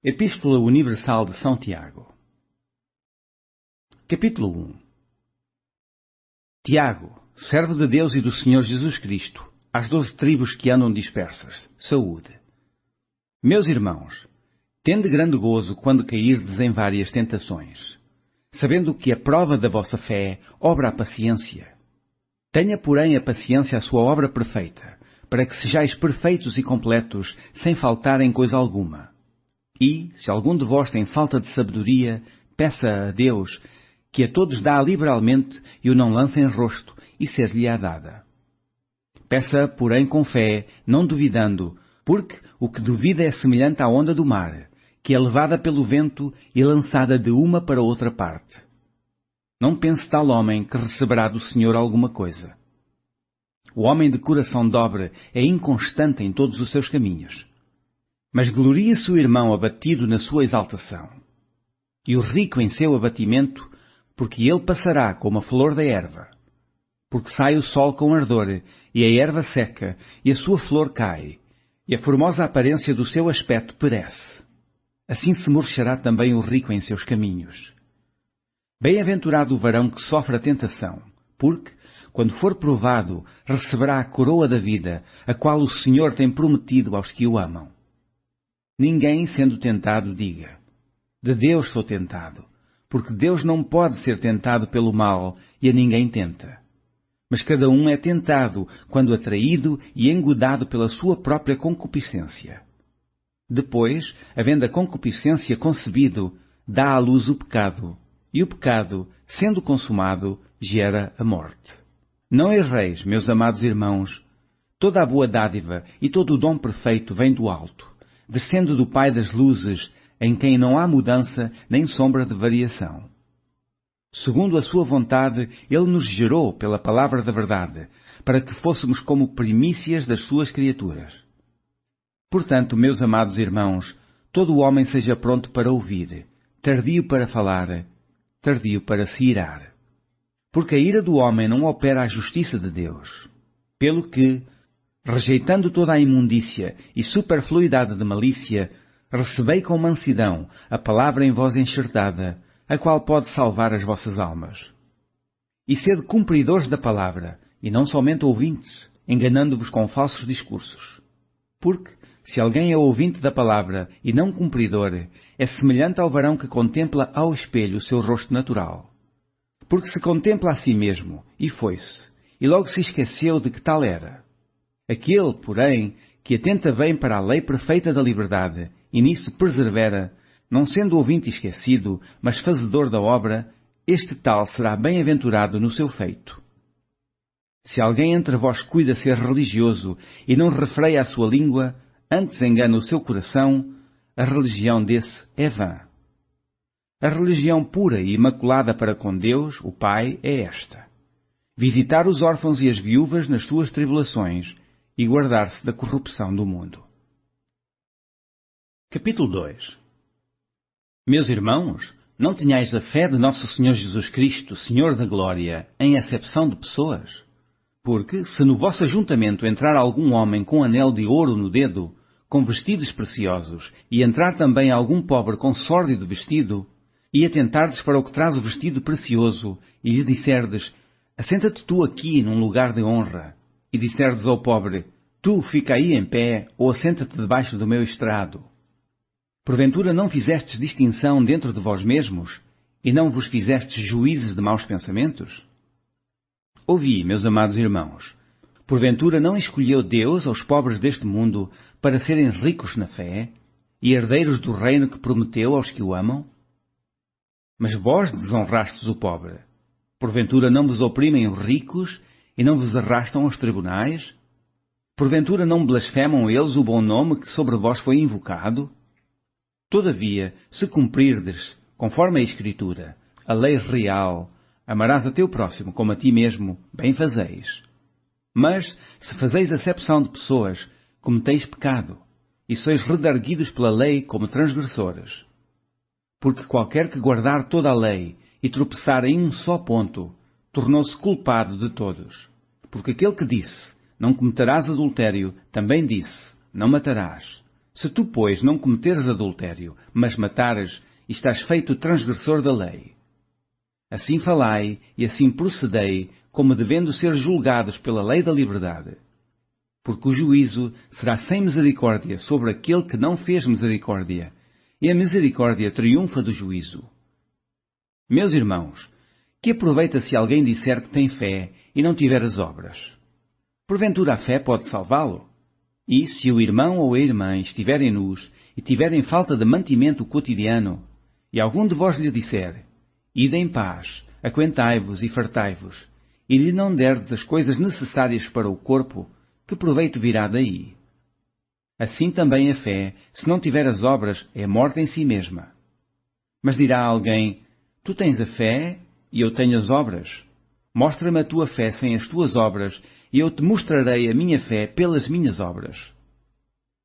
Epístola Universal de São Tiago. Capítulo 1. Tiago, servo de Deus e do Senhor Jesus Cristo, às 12 tribos que andam dispersas, saúde. Meus irmãos, tende grande gozo quando cairdes em várias tentações, sabendo que a prova da vossa fé obra a paciência. Tenha, porém, a paciência a sua obra perfeita, para que sejais perfeitos e completos, sem faltar em coisa alguma. E, se algum de vós tem falta de sabedoria, peça a Deus, que a todos dá liberalmente, e o não lança em rosto, e ser-lhe-á dada. Peça, porém, com fé, não duvidando, porque o que duvida é semelhante à onda do mar, que é levada pelo vento e lançada de uma para outra parte. Não pense tal homem que receberá do Senhor alguma coisa. O homem de coração dobre é inconstante em todos os seus caminhos. Mas glorie-se o irmão abatido na sua exaltação, e o rico em seu abatimento, porque ele passará como a flor da erva. Porque sai o sol com ardor, e a erva seca, e a sua flor cai, e a formosa aparência do seu aspecto perece. Assim se murchará também o rico em seus caminhos. Bem-aventurado o varão que sofre a tentação, porque, quando for provado, receberá a coroa da vida, a qual o Senhor tem prometido aos que o amam. Ninguém, sendo tentado, diga: de Deus sou tentado, porque Deus não pode ser tentado pelo mal, e a ninguém tenta. Mas cada um é tentado quando atraído e engodado pela sua própria concupiscência. Depois, havendo a concupiscência concebido, dá à luz o pecado, e o pecado, sendo consumado, gera a morte. Não erreis, meus amados irmãos. Toda a boa dádiva e todo o dom perfeito vem do alto, descendo do Pai das luzes, em quem não há mudança nem sombra de variação. Segundo a sua vontade, Ele nos gerou pela palavra da verdade, para que fôssemos como primícias das suas criaturas. Portanto, meus amados irmãos, todo o homem seja pronto para ouvir, tardio para falar, tardio para se irar. Porque a ira do homem não opera a justiça de Deus. Pelo que, rejeitando toda a imundícia e superfluidade de malícia, recebei com mansidão a palavra em vós enxertada, a qual pode salvar as vossas almas. E sede cumpridores da palavra, e não somente ouvintes, enganando-vos com falsos discursos. Porque, se alguém é ouvinte da palavra e não cumpridor, é semelhante ao varão que contempla ao espelho o seu rosto natural. Porque se contempla a si mesmo, e foi-se, e logo se esqueceu de que tal era. Aquele, porém, que atenta bem para a lei perfeita da liberdade, e nisso persevera, não sendo ouvinte esquecido, mas fazedor da obra, este tal será bem-aventurado no seu feito. Se alguém entre vós cuida ser religioso e não refreia a sua língua, antes engana o seu coração, a religião desse é vã. A religião pura e imaculada para com Deus, o Pai, é esta: visitar os órfãos e as viúvas nas suas tribulações e guardar-se da corrupção do mundo. Capítulo 2. Meus irmãos, não tenhais a fé de nosso Senhor Jesus Cristo, Senhor da Glória, em acepção de pessoas? Porque, se no vosso ajuntamento entrar algum homem com anel de ouro no dedo, com vestidos preciosos, e entrar também algum pobre com sórdido vestido, e atentardes para o que traz o vestido precioso, e lhe disserdes: assenta-te tu aqui num lugar de honra, e disserdes ao pobre: tu fica aí em pé, ou assenta-te debaixo do meu estrado. Porventura não fizestes distinção dentro de vós mesmos, e não vos fizestes juízes de maus pensamentos? Ouvi, meus amados irmãos, porventura não escolheu Deus aos pobres deste mundo para serem ricos na fé, e herdeiros do reino que prometeu aos que o amam? Mas vós desonrastes o pobre. Porventura não vos oprimem os ricos, e não vos arrastam aos tribunais? Porventura não blasfemam eles o bom nome que sobre vós foi invocado? Todavia, se cumprirdes, conforme a Escritura, a lei real, amarás a teu próximo como a ti mesmo, bem fazeis. Mas, se fazeis acepção de pessoas, cometeis pecado, e sois redarguidos pela lei como transgressores. Porque qualquer que guardar toda a lei e tropeçar em um só ponto, tornou-se culpado de todos. Porque aquele que disse: não cometerás adultério, também disse: não matarás. Se tu, pois, não cometeres adultério, mas matares, estás feito transgressor da lei. Assim falai e assim procedei, como devendo ser julgados pela lei da liberdade. Porque o juízo será sem misericórdia sobre aquele que não fez misericórdia, e a misericórdia triunfa do juízo. Meus irmãos, que aproveita se alguém disser que tem fé e não tiver as obras? Porventura a fé pode salvá-lo? E se o irmão ou a irmã estiverem nus e tiverem falta de mantimento cotidiano, e algum de vós lhe disser, ide em paz, aquentai-vos e fartai-vos, e lhe não derdes as coisas necessárias para o corpo, que proveito virá daí? Assim também a fé, se não tiver as obras, é morta em si mesma. Mas dirá alguém, tu tens a fé e eu tenho as obras. Mostra-me a tua fé sem as tuas obras, e eu te mostrarei a minha fé pelas minhas obras.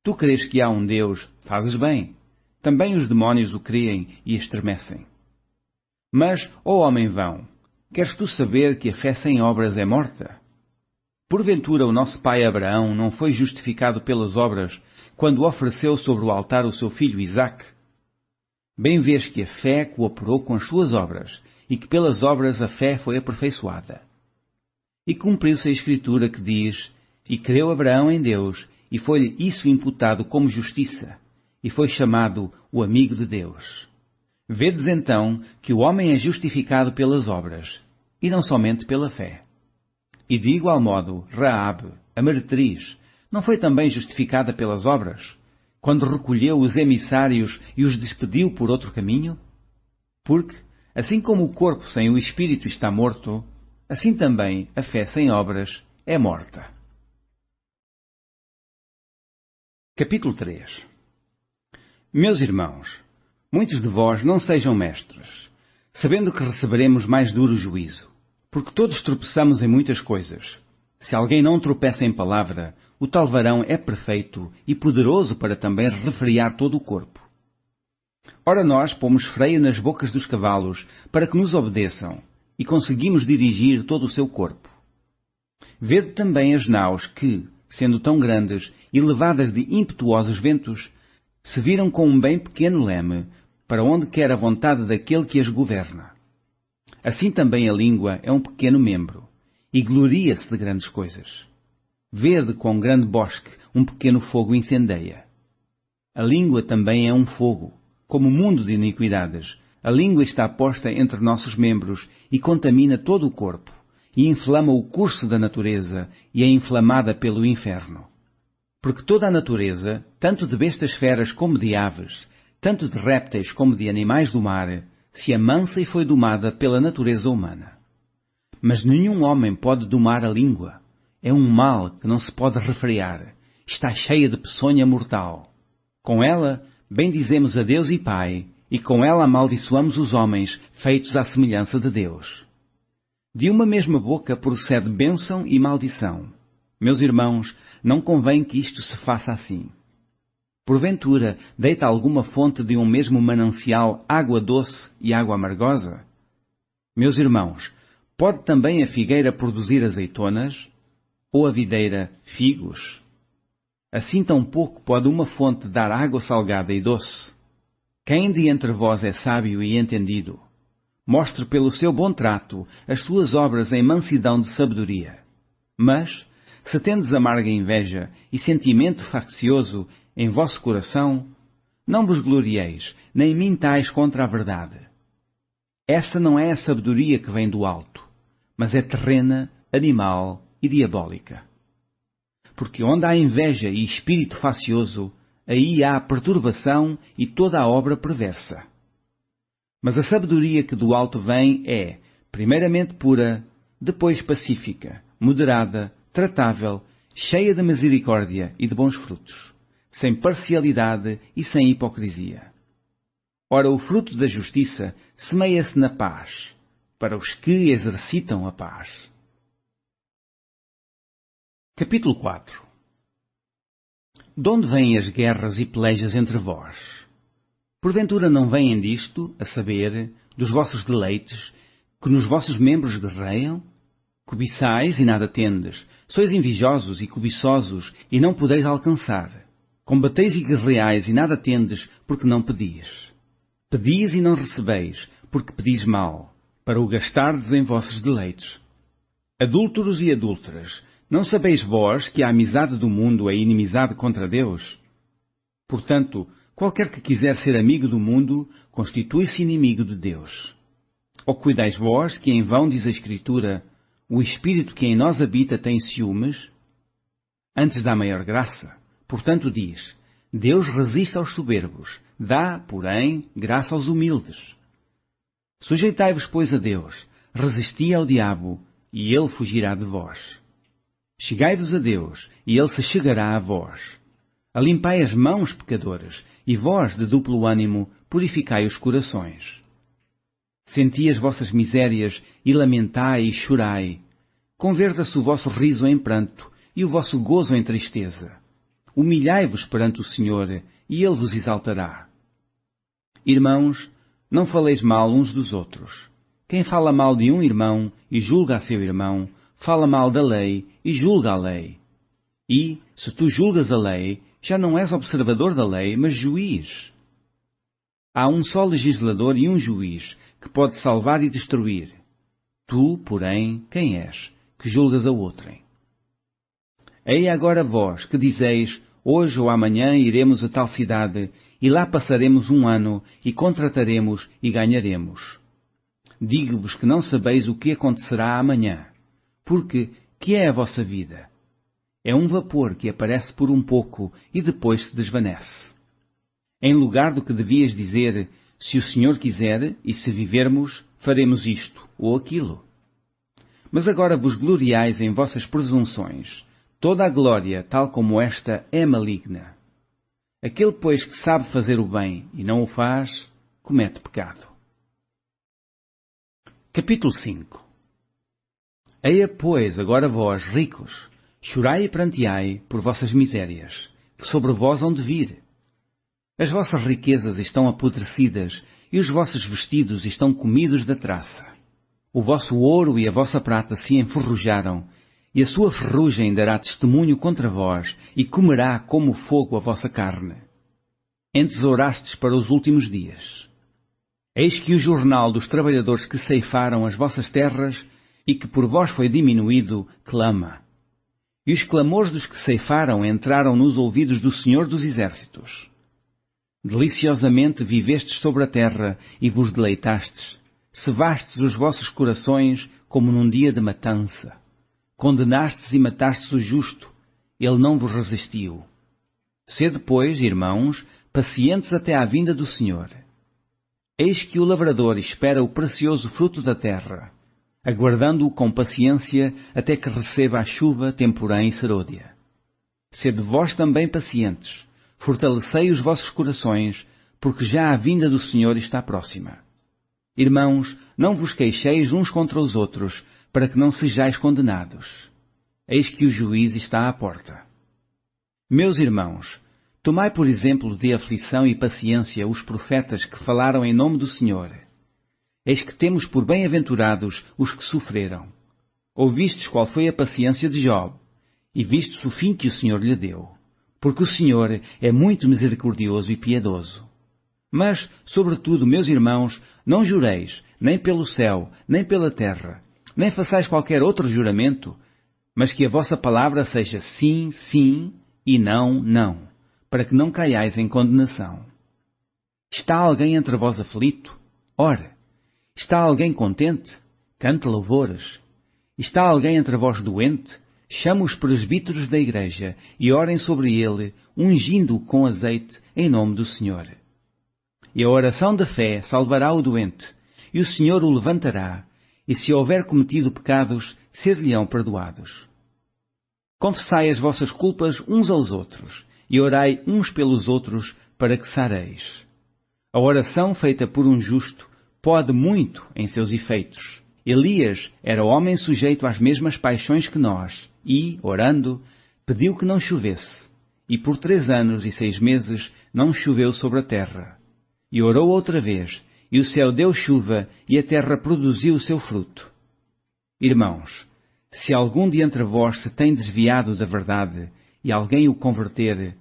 Tu crês que há um Deus, fazes bem. Também os demónios o creem e estremecem. Mas, ó homem vão, queres tu saber que a fé sem obras é morta? Porventura o nosso pai Abraão não foi justificado pelas obras, quando ofereceu sobre o altar o seu filho Isaque? Bem vês que a fé cooperou com as suas obras, e que pelas obras a fé foi aperfeiçoada. E cumpriu-se a Escritura que diz, e creu Abraão em Deus, e foi-lhe isso imputado como justiça, e foi chamado o amigo de Deus. Vedes então que o homem é justificado pelas obras, e não somente pela fé. E de igual modo, Raabe, a meretriz, não foi também justificada pelas obras, quando recolheu os emissários e os despediu por outro caminho? Porque, assim como o corpo sem o espírito está morto, assim também a fé sem obras é morta. Capítulo 3. Meus irmãos, muitos de vós não sejam mestres, sabendo que receberemos mais duro juízo, porque todos tropeçamos em muitas coisas. Se alguém não tropeça em palavra, o tal varão é perfeito e poderoso para também refrear todo o corpo. Ora nós pomos freio nas bocas dos cavalos para que nos obedeçam, e conseguimos dirigir todo o seu corpo. Vede também as naus que, sendo tão grandes e levadas de impetuosos ventos, se viram com um bem pequeno leme, para onde quer a vontade daquele que as governa. Assim também a língua é um pequeno membro, e gloria-se de grandes coisas. Vede quão grande bosque um pequeno fogo incendeia. A língua também é um fogo, como mundo de iniquidades. A língua está posta entre nossos membros e contamina todo o corpo, e inflama o curso da natureza, e é inflamada pelo inferno. Porque toda a natureza, tanto de bestas feras como de aves, tanto de répteis como de animais do mar, se amansa e foi domada pela natureza humana. Mas nenhum homem pode domar a língua. É um mal que não se pode refrear. Está cheia de peçonha mortal. Com ela, bendizemos a Deus e Pai, e com ela amaldiçoamos os homens, feitos à semelhança de Deus. De uma mesma boca procede bênção e maldição. Meus irmãos, não convém que isto se faça assim. Porventura, deita alguma fonte de um mesmo manancial água doce e água amargosa? Meus irmãos, pode também a figueira produzir azeitonas? Ou a videira figos? Assim tampouco pode uma fonte dar água salgada e doce. Quem de entre vós é sábio e entendido? Mostre pelo seu bom trato as suas obras em mansidão de sabedoria. Mas, se tendes amarga inveja e sentimento faccioso em vosso coração, não vos glorieis, nem mintais contra a verdade. Essa não é a sabedoria que vem do alto, mas é terrena, animal e diabólica. Porque onde há inveja e espírito faccioso, aí há perturbação e toda a obra perversa. Mas a sabedoria que do alto vem é, primeiramente pura, depois pacífica, moderada, tratável, cheia de misericórdia e de bons frutos, sem parcialidade e sem hipocrisia. Ora, o fruto da justiça semeia-se na paz, para os que exercitam a paz. Capítulo 4. De onde vêm as guerras e pelejas entre vós? Porventura não vêm disto, a saber, dos vossos deleites, que nos vossos membros guerreiam? Cobiçais e nada tendes, sois invejosos e cobiçosos e não podeis alcançar. Combateis e guerreais e nada tendes, porque não pedis. Pedis e não recebeis, porque pedis mal, para o gastardes em vossos deleites. Adúlteros e adúlteras, não sabeis vós que a amizade do mundo é inimizade contra Deus? Portanto, qualquer que quiser ser amigo do mundo, constitui-se inimigo de Deus. Ou cuidais vós que em vão diz a Escritura, o Espírito que em nós habita tem ciúmes? Antes dá maior graça. Portanto diz, Deus resiste aos soberbos, dá, porém, graça aos humildes. Sujeitai-vos, pois, a Deus, resisti ao diabo, e ele fugirá de vós. Chegai-vos a Deus, e ele se chegará a vós. Alimpai as mãos, pecadores, e vós, de duplo ânimo, purificai os corações. Senti as vossas misérias, e lamentai e chorai. Converta-se o vosso riso em pranto, e o vosso gozo em tristeza. Humilhai-vos perante o Senhor, e Ele vos exaltará. Irmãos, não faleis mal uns dos outros. Quem fala mal de um irmão e julga a seu irmão, fala mal da lei e julga a lei. E, se tu julgas a lei, já não és observador da lei, mas juiz. Há um só legislador e um juiz, que pode salvar e destruir. Tu, porém, quem és, que julgas a outrem? Ei agora vós, que dizeis, hoje ou amanhã iremos a tal cidade, e lá passaremos um ano, e contrataremos e ganharemos. Digo-vos que não sabeis o que acontecerá amanhã, porque que é a vossa vida? É um vapor que aparece por um pouco e depois se desvanece. Em lugar do que devias dizer, se o Senhor quiser, e se vivermos, faremos isto ou aquilo. Mas agora vos gloriais em vossas presunções. Toda a glória, tal como esta, é maligna. Aquele, pois, que sabe fazer o bem e não o faz, comete pecado. Capítulo 5. Eia, pois, agora vós, ricos, chorai e pranteai por vossas misérias, que sobre vós hão de vir. As vossas riquezas estão apodrecidas, e os vossos vestidos estão comidos da traça. O vosso ouro e a vossa prata se enferrujaram, e a sua ferrugem dará testemunho contra vós, e comerá como fogo a vossa carne. Entesourastes para os últimos dias. Eis que o jornal dos trabalhadores que ceifaram as vossas terras, e que por vós foi diminuído, clama. E os clamores dos que ceifaram entraram nos ouvidos do Senhor dos Exércitos. Deliciosamente vivestes sobre a terra, e vos deleitastes. Cevastes os vossos corações, como num dia de matança. Condenastes e matastes o justo, ele não vos resistiu. Sede, pois, irmãos, pacientes até à vinda do Senhor. Eis que o lavrador espera o precioso fruto da terra, aguardando-o com paciência até que receba a chuva, temporã e serôdia. Sede vós também pacientes, fortalecei os vossos corações, porque já a vinda do Senhor está próxima. Irmãos, não vos queixeis uns contra os outros, para que não sejais condenados. Eis que o juiz está à porta. Meus irmãos, tomai por exemplo de aflição e paciência os profetas que falaram em nome do Senhor. Eis que temos por bem-aventurados os que sofreram. Ouvistes qual foi a paciência de Job, e vistes o fim que o Senhor lhe deu. Porque o Senhor é muito misericordioso e piedoso. Mas, sobretudo, meus irmãos, não jureis, nem pelo céu, nem pela terra, nem façais qualquer outro juramento, mas que a vossa palavra seja sim, sim, e não, não, para que não caiais em condenação. Está alguém entre vós aflito? Ora. Está alguém contente? Cante louvores. Está alguém entre vós doente? Chame os presbíteros da igreja e orem sobre ele, ungindo-o com azeite em nome do Senhor. E a oração da fé salvará o doente, e o Senhor o levantará, e se houver cometido pecados, ser-lhe-ão perdoados. Confessai as vossas culpas uns aos outros, e orai uns pelos outros, para que sareis. A oração feita por um justo pode muito em seus efeitos. Elias era homem sujeito às mesmas paixões que nós, e, orando, pediu que não chovesse. E por 3 anos e 6 meses não choveu sobre a terra. E orou outra vez, e o céu deu chuva, e a terra produziu o seu fruto. Irmãos, se algum de entre vós se tem desviado da verdade, e alguém o converter,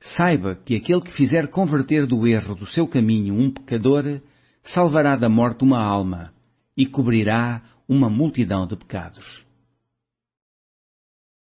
Saiba que aquele que fizer converter do erro do seu caminho um pecador, salvará da morte uma alma e cobrirá uma multidão de pecados.